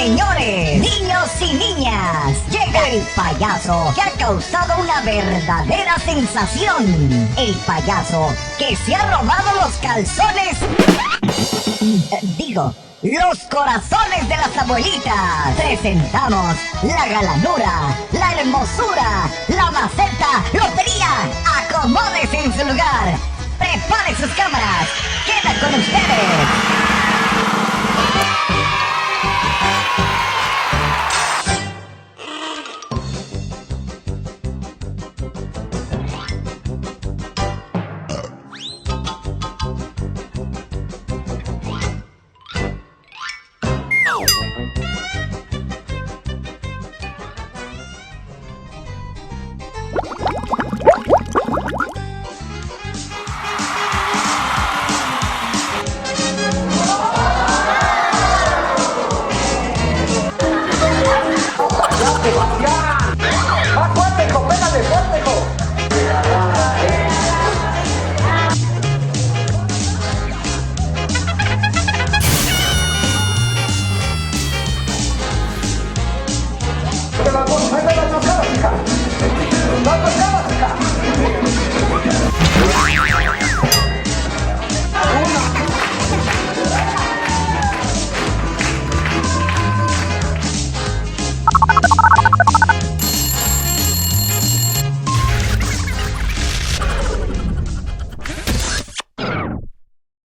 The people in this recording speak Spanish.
señores, niños y niñas, llega el payaso que ha causado una verdadera sensación. El payaso que se ha robado los calzones... los corazones de las abuelitas. Presentamos la galanura, la hermosura, la maceta, lotería. Acomódese en su lugar. Prepare sus cámaras. Queda con ustedes